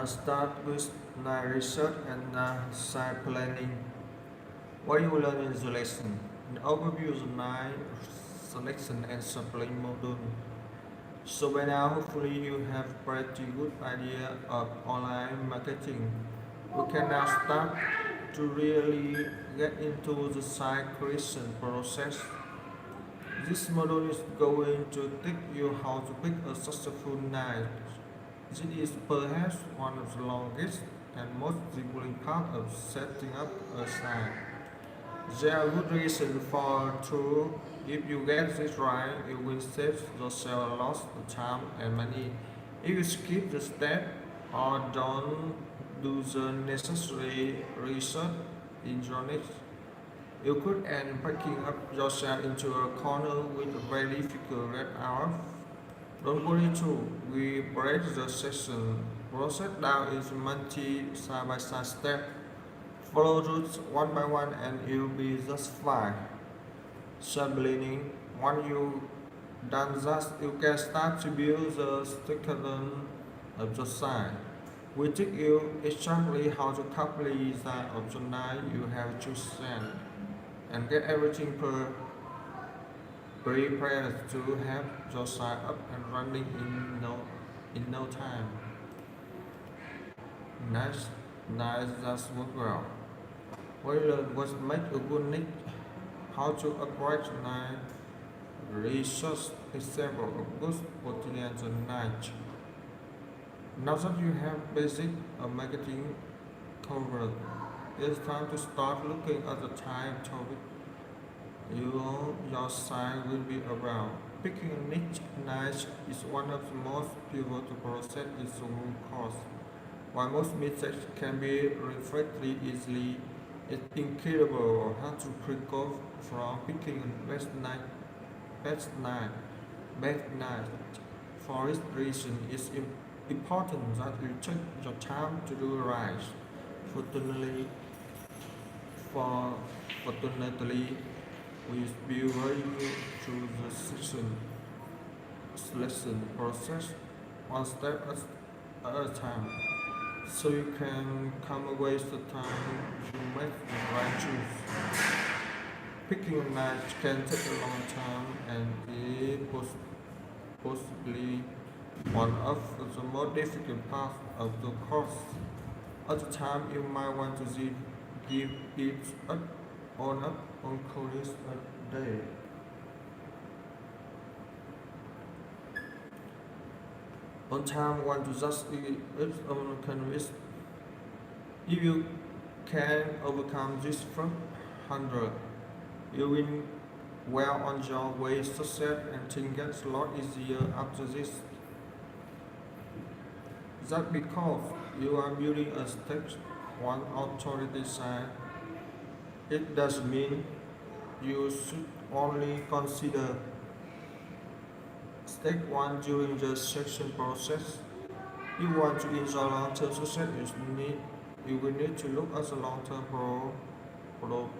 Start with research and site planning. What you learn in the lesson. An overview of the nine selection and supplying module. So by now, hopefully you have pretty good idea of online marketing. We can now start to really get into the site creation process. This module is going to teach you how to pick a successful niche. This is perhaps one of the longest and most rewarding part of setting up a site. There are good reasons for true. If you get this right, you will save yourself a lot of time and money. If you skip the step or don't do the necessary research in your niche, you could end packing up yourself into a corner with a very difficult red hour. Don't worry too, we break the session process down into multi side-by-side steps. Follow routes one by one and you'll be just fine. Sublearning, once you done that, you can start to build the skeleton of the site. We teach you exactly how to calculate the option you have chosen and get everything prepared to have your site up and running in no time. Nice, nice, that's work well. We learn what make a good niche, how to approach niche, research example of good potential niche. Now that you have basic marketing covered, it's time to start looking at the type topic your site will be around. Picking a niche is one of the most pivotal process in the root cause. While most mistakes can be reflected easily, it's incredible how to recover from picking a best night, best night. For this reason, it's important that you take your time to do right. Fortunately, for fortunately, we will you through the selection process one step at a time, so you can come away with the time to make the right choice. Picking a match can take a long time and be possibly one of the more difficult parts of the course. At the time, you might want to give it up on college a day. On time, want to just it's on canvas. If you can overcome this from 100, you will well on your way to success and things gets a lot easier after this. That because you are building a stage one authority side, it does mean you should only consider step one during the selection process. You want to ensure long-term success, you will need to look at the long-term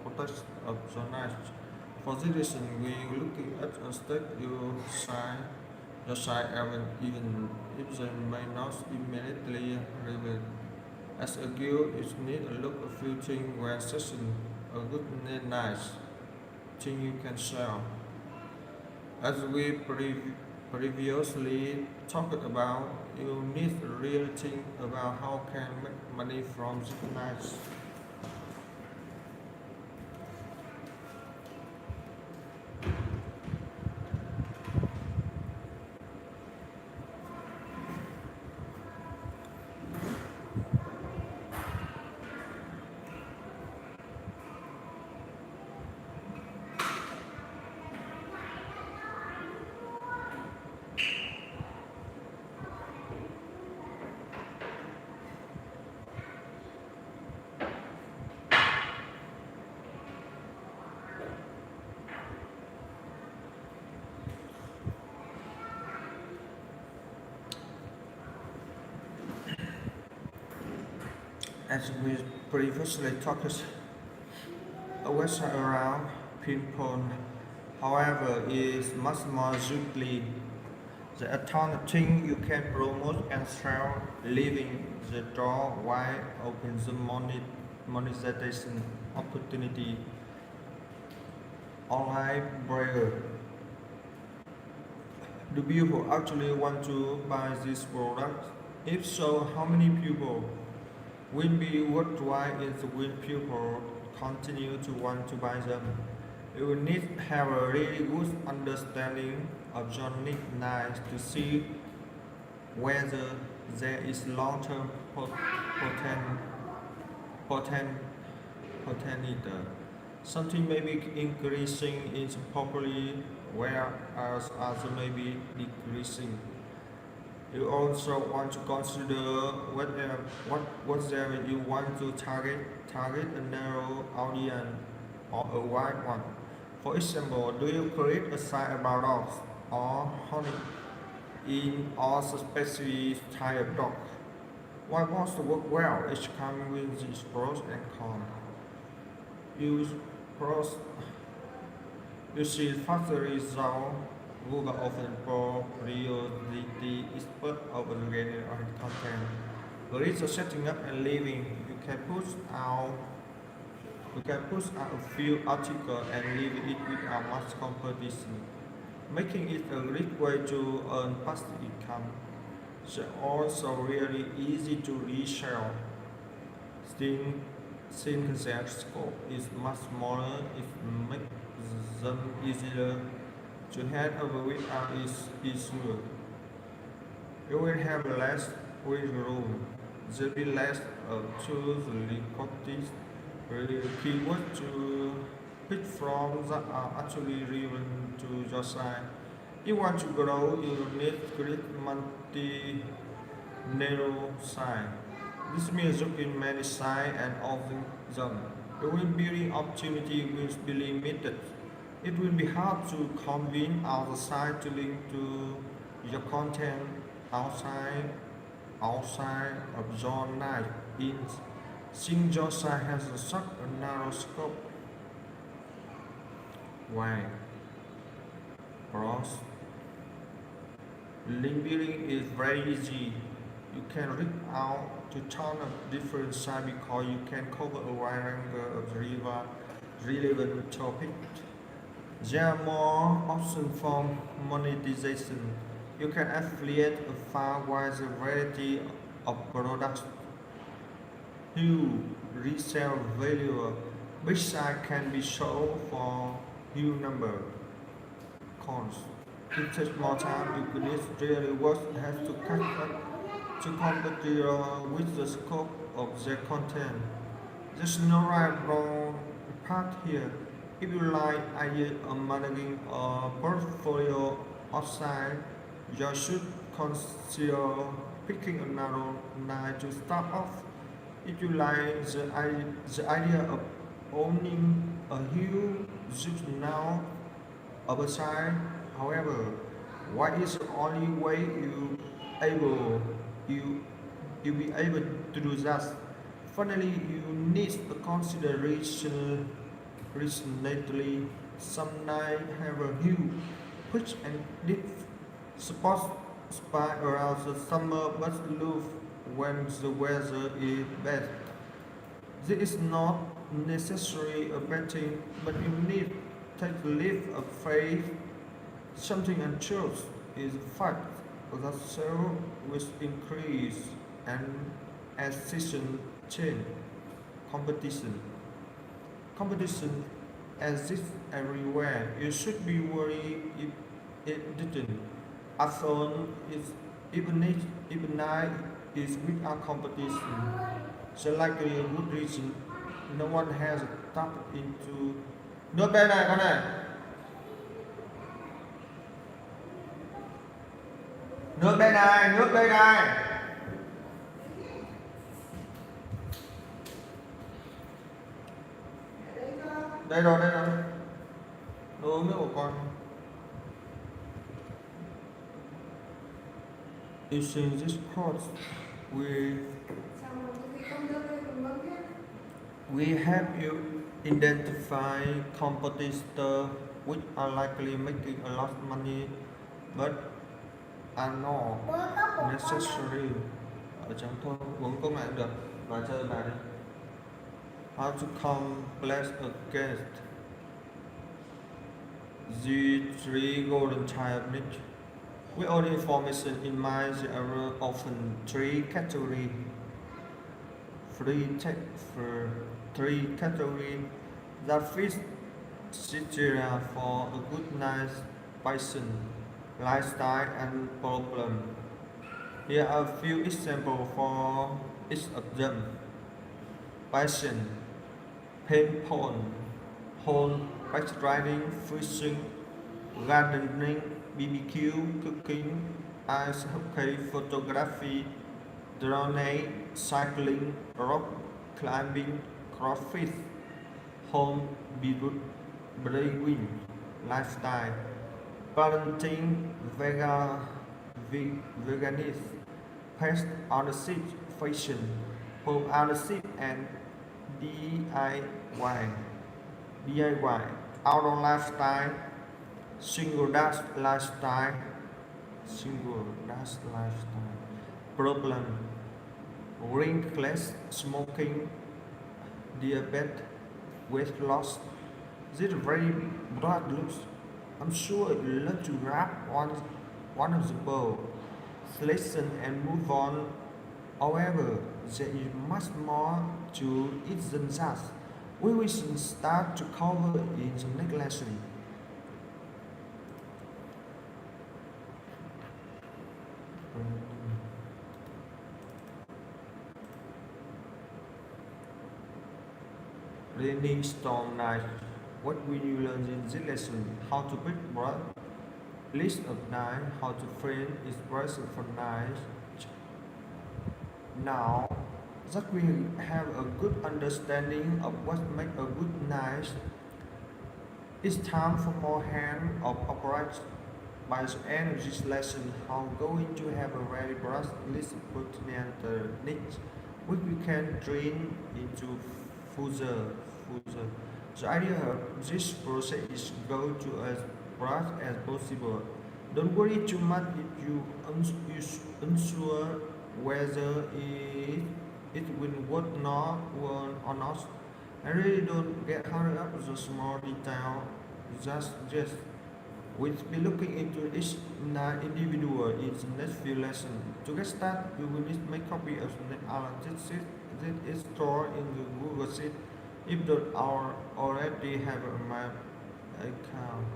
protection of the niche. For this reason, we looking at a step your side even if they may not immediately relevant. As a guild, you need to look a few things when setting a good nice thing you can sell. As we previously talked about, you need to really think about how can make money from this nice. As we previously talked, a website around pinpoint, however, is much more simply The alternative you can promote and sell, leaving the door wide open the monetization opportunity. Online buyer. Do people actually want to buy this product? If so, how many people? Will be worthwhile if will people continue to want to buy them. You will need to have a really good understanding of your needs to see whether there is long-term poten- poten- potential. Something may be increasing in popularity, whereas others may be decreasing. You also want to consider whether you want to target a narrow audience or a wide one. For example, do you create a site about dogs or hunting in all specific type of dog? What wants to work well is coming with these pros and cons. Use pros. You see faster results. Google often priority expert over getting on content. There is a setting up and leaving. You can push out a few articles and leave it without much competition, making it a great way to earn passive income. It's also really easy to resell. Since since their scope is much smaller, it makes them easier to hand over without issue. You will have less wiggle room. There will be less tools, recordings, keywords to pick from that are actually relevant to your site. If you want to grow, you need to create multi-narrow site. This means looking many sites and offering them. The building opportunity will be limited. It will be hard to convince other sites to link to your content outside outside of your niche. In since your site has such a narrow scope, why? Pros. Link building is very easy. You can reach out to ton of different sites because you can cover a wide range of relevant topics. There are more options for monetization. You can affiliate a far wider variety of products. You resell value, which site can be sold for huge number. Cons. It takes more time. You could really work has to catch up to compete with the scope of their content. There's no right wrong path here. If you like idea of managing a portfolio outside, you should consider picking another niche to start off. If you like the idea of owning a huge now of a site, however, what is the only way able you you be able to do that? Finally, you need to consider recently some night have a huge push and dip spot spy around the summer but look when the weather is bad. This is not necessarily a bad thing, but you need to take a leap of faith. Something unsure is a fact that sales will increase and as season change. Competition. Competition exists everywhere. You should be worried if it didn't. I thought it's even I is without competition. So likely a good reason no one has tapped into. Nước đây này con này, nước đây này, nước đây này. Đây rồi, đây rồi. Đồ uống nước của con. Using this course, we help you identify competitors which are likely making a lot of money but are not necessary. Ở chấm thôi, uống cốc này cũng được. Và chơi bài đi. How to complex a guest. The three golden techniques. With all the information in mind, there are often three categories. Three categories that fit criteria for a good night patient, lifestyle and problem. Here are a few examples for each of them. Passion, paintball, horseback riding, fishing, gardening, BBQ, cooking, ice hockey, photography, drone, cycling, rock climbing, crawfish, home brewing, lifestyle, parenting, veganism, pest ownership, fashion, home ownership, and DIY. DIY, outdoor lifestyle, single dash lifestyle, problem, ringless smoking, diabetes, weight loss. This very broad looks. I'm sure you'd love to grab one of the bowl, listen and move on. However, there is much more to it than that. We will start to cover in the next lesson. Raining storm night. What will you learn in this lesson? How to pick breath, list of night, how to frame expression for night. Now that we have a good understanding of what makes a good night, it's time for more hand of operation. By the end of this lesson, I'm going to have a very broad list of pertinent needs which we can train into further. The idea of this process is go to as broad as possible. Don't worry too much if you unsure whether it will work not or not. I really don't get hung up with the small detail. Just we'll be looking into each individual in the next few lessons. To get started, you will need to make copy of the analysis sheet that is stored in the Google Sheet. If you already have a map account,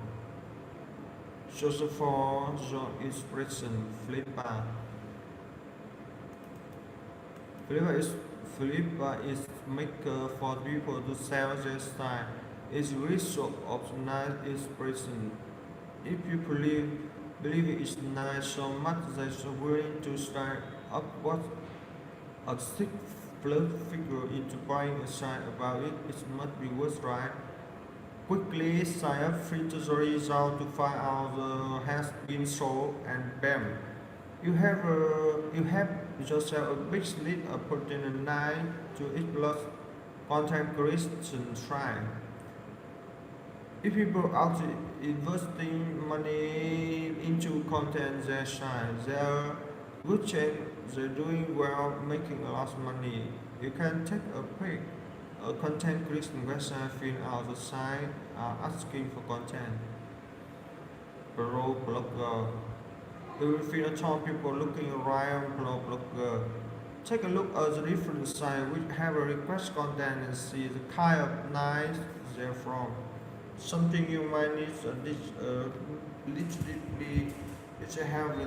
search for the expression Flippa. Flippa is maker for people to sell their style. It's result of nice expression. If you believe it's nice so much that you're willing to start up what a sick float figure into buying a sign about it, it must be worth right. Quickly sign up free to the result to find out the has been sold and bam. You have yourself a big slip of potential nine to explore content creation try. If people are investing money into content they shine, they're good chance they're doing well, making a lot of money. You can take a pic. A content creation website fill out the site asking for content. Pro blogger. You will feel a ton of people looking around pro blogger. Take a look at the different sites which have a request content and see the kind of nice they're from. Something you might need literally is to have a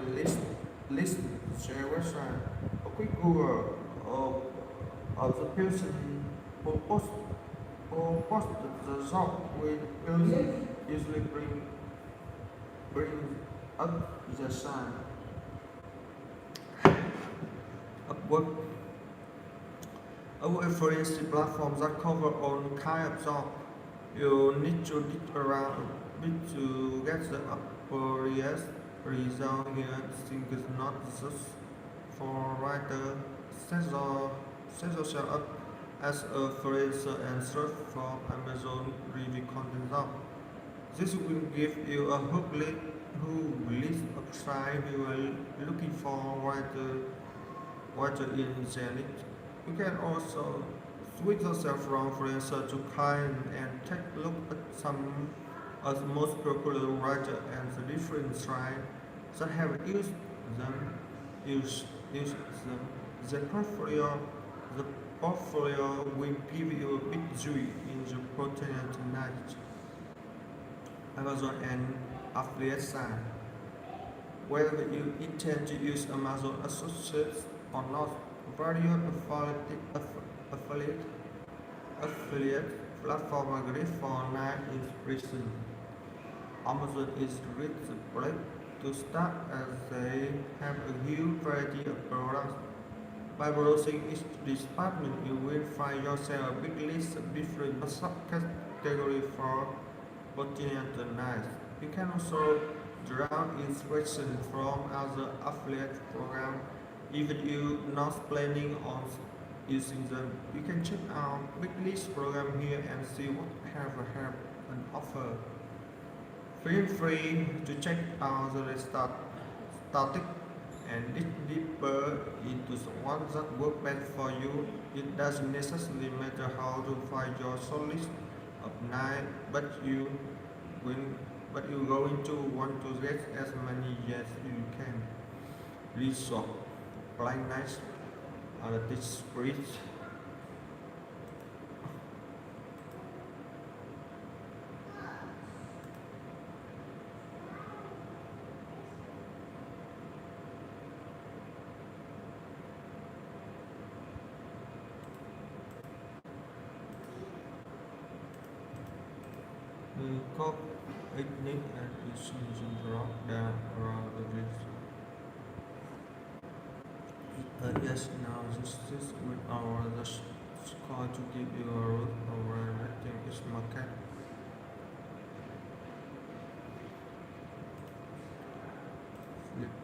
list share website. A quick Google of the person who posted the job will usually bring up the sign. Upwork. Upwork for instance platforms that cover all kind of jobs. You need to dig around a bit to get the appropriate result here. Think is not just for writer. Set yourself up as a freelancer and search for Amazon review content job. This will give you a who list of sites you are looking for water in Zenith. You can also switch yourself from freelancer to client and take a look at some of the most popular writers and the different sites that have them, used them. The portfolio, the portfolio will give you a big juice in the protein tonight. Amazon and affiliate site. Whether you intend to use Amazon Associates or not, various affiliate, affiliate platform agree for night is recent. Amazon is really the place to start as they have a huge variety of products. By browsing each department, you will find yourself a big list of different subcategories for continental nights. You can also draw inspiration from other affiliate programs, even if you're not planning on using them. You can check out big list program here and see what have an offer. Feel free to check out the static and dig deeper into the ones that work best for you. It doesn't necessarily matter how to find your solace of night, will but you're going to want to get as many as you can. Resort, blind nights, this spirit. The cop ethnic and its drop down around the ridge. Yes, now this with our the score to give you a route around I think it's market. Flip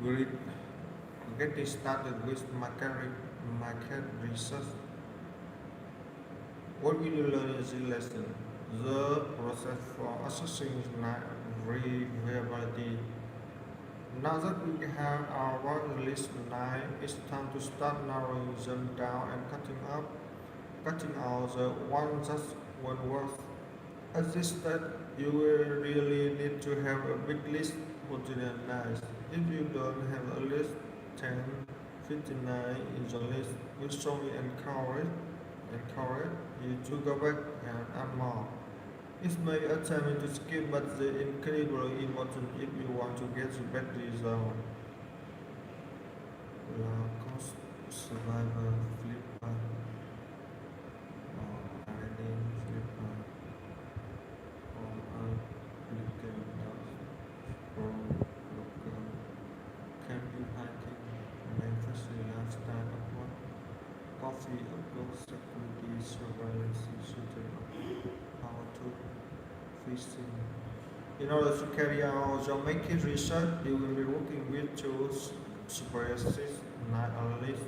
Great. Getting started with market research. What will you learn in this lesson? The process for assessing reliability. Now that we have our one list nine, it's time to start narrowing them down and cutting out the ones that won't work. At this step, you will really need to have a big list for the nice. If you don't have a list, 10, 59 is the list. We strongly encourage you to go back and add more. It may be a time to skip, but the incredibly important if you want to get the best result. Lacoste Survivor Flipper or Hiding Flipper or Applicant from Local Camping Hiking Memphis Lifestyle Upward Coffee Upload Security Surveillance Shooting How to Fishing. In order to carry out your making research, you will be working with tools, supervises, night analysis.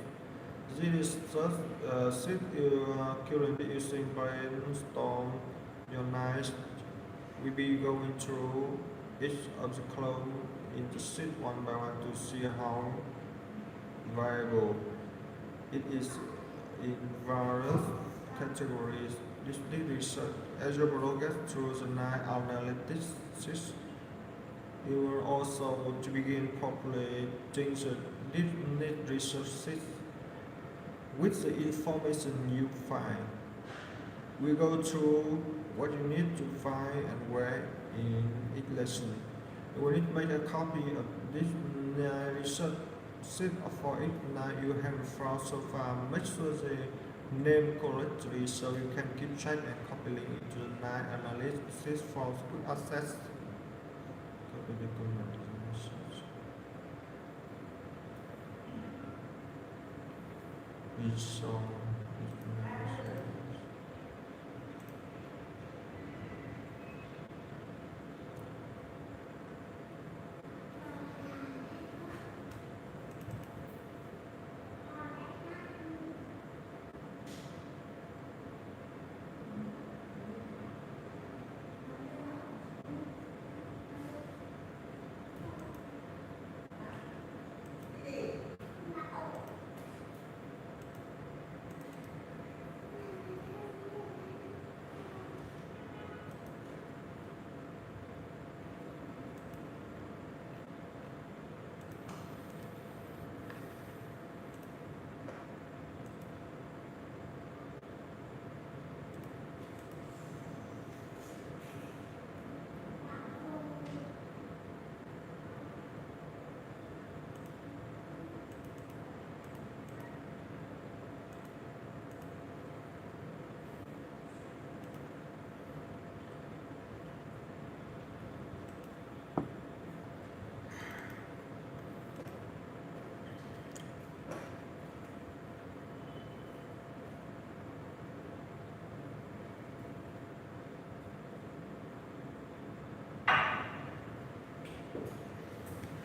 This is just sheet you are currently using brainstorm your nice. We will be going through each of the columns in the sheet one by one to see how variable it is in various categories this deep research. As you progress through the nine analytics, you will also to begin populating the deep need resources with the information you find. We go through what you need to find and where in each lesson. You will need to make a copy of this research sheet for each night you have found so far. Make sure the name correctly so you can keep track and copy link into the nine analysis for good access. Copy the research.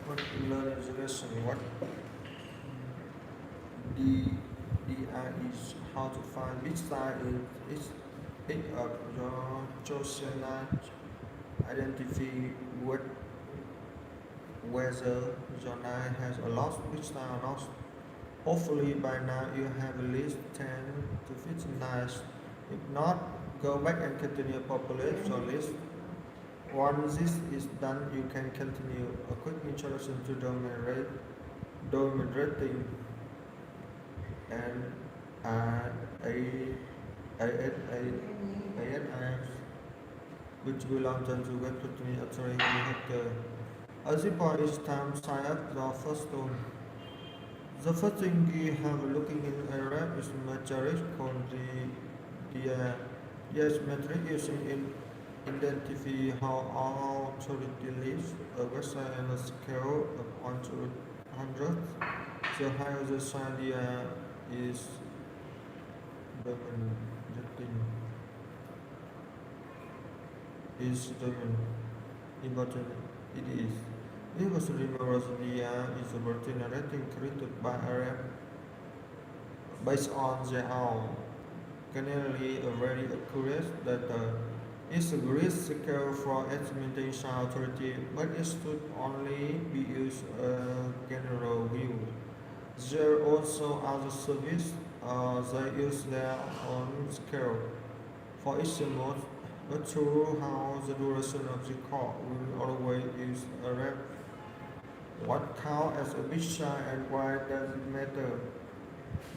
What to learn is lesson what DDI is how to find which side is it of your chosen identify what whether your nine has a lost which side or not. Hopefully by now you have at least 10 to 15 nights. If not, go back and continue populate your list. Once this is done, you can continue. A quick introduction to domain rating and ASIs, which belong to web to authority hacker. At this point, it's time to sign up the first stone. The first thing you have looking in Arab is metric called the yes metric using it identify how our authority lives a website and a scale of 1 to 100. The higher the sign is domain rating is domain important it is. We must remember the is a routine rating created by Arab based on their own generally a very accurate data. It's a great scale for estimating some authority, but it should only be used a general view. There are also other services that use their own scale for each mode, but through how the duration of the call will always use a rep. What counts as a big sign and why does it matter?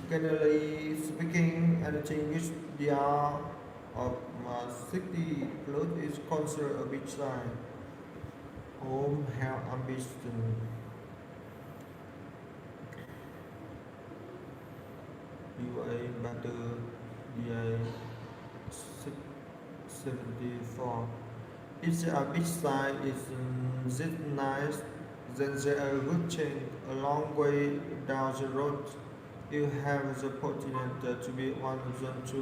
Generally speaking, anything which the R of 60 plus is considered a big sign. Home health ambition. UA battle DA 74. If a big sign is this nice, then there are good change a long way down the road. You have the opportunity to be one of them to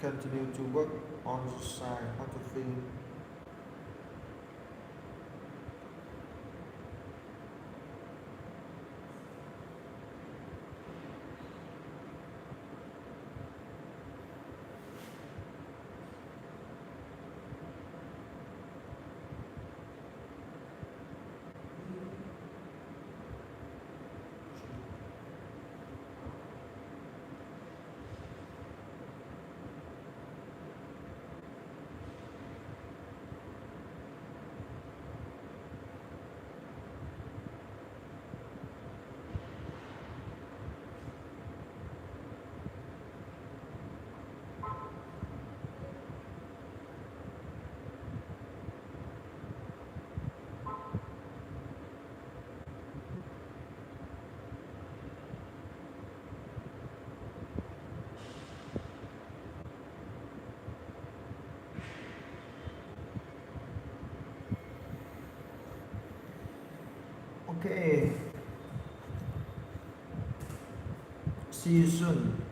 continue to work on the side. How to feel? Okay, see you soon.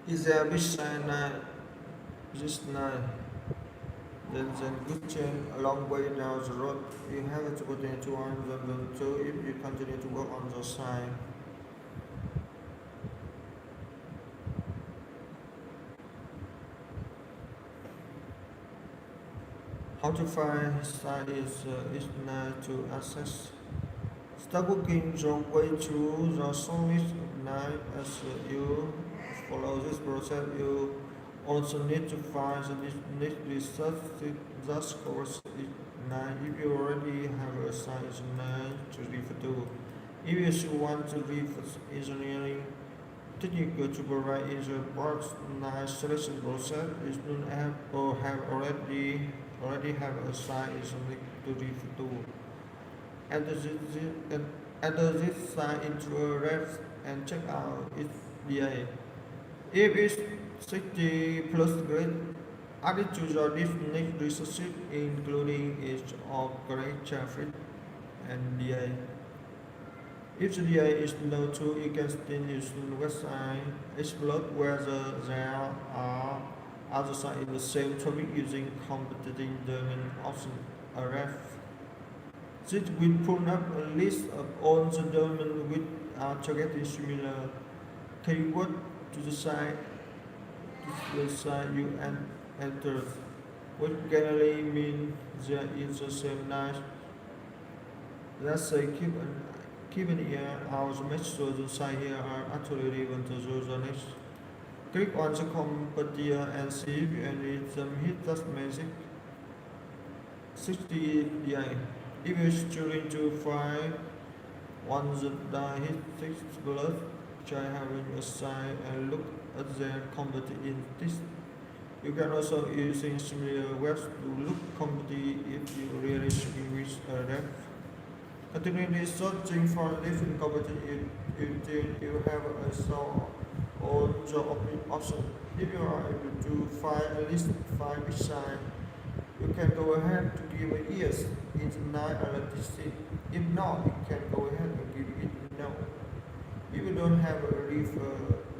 Is there a big sign this night? There's a good chain a long way down the road. You have to continue to one them too if you continue to work on the side. How to find site is nice to access. Start working your way through the solid night as you follow this process. You also need to find the need research that covers it night. If you already have a science night to refer to, if you still want to read engineering technical to provide is a broad night selection process, is known as or have already have a science to refer to. Enter this site into a ref and check out its DA. If it's 60 plus grade, add it to your next resources including its of correct traffic and DA. If the DA is low too, you can still use the website explore whether there are other sites in the same topic using competing domain option ref. This will pull up a list of all the domains which are targeting similar keyword to the site you entered, which generally means there is the same niche. Let's say keep an ear out to make sure the site here are actually relevant to the niche. Click on the competitor and see if any of them hit that magic 60 DI. If you're struggling to find ones that hit 6 plus, try having a site and look at their competitor in this. You can also using similar webs to look competitive if you really struggling with a ref. Continually searching for different competitive until you have a sort on job option. If you are able to find at least 5 sites, you can go ahead to give it yes, it's not electricity. If not, you can go ahead and give it no. If you don't have a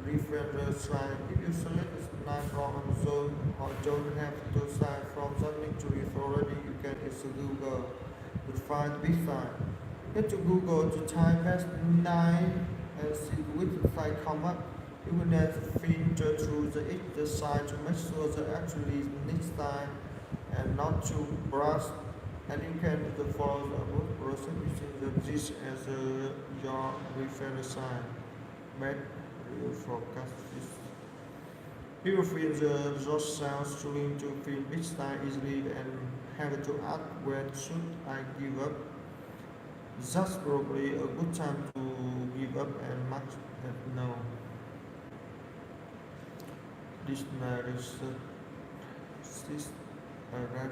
reference site, if you select a night from Amazon or don't have to sign from something to refer already, you can use Google to find big site. Head to Google to type best 9 and see which site come up. You will then filter through the site to make sure that actually next time and not to brush, and you can follow the above process using this as your reference sign. Make your forecast this. If you feel the results sounds struggling to fill which time easily and have to ask when should I give up, that's probably a good time to give up and mark it no. This narration is a ref.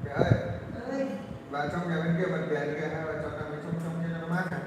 Mẹ ơi, vào trong nhà bên kia bật đèn kìa hay là trong nhà bên trong kia cho nó mát hả?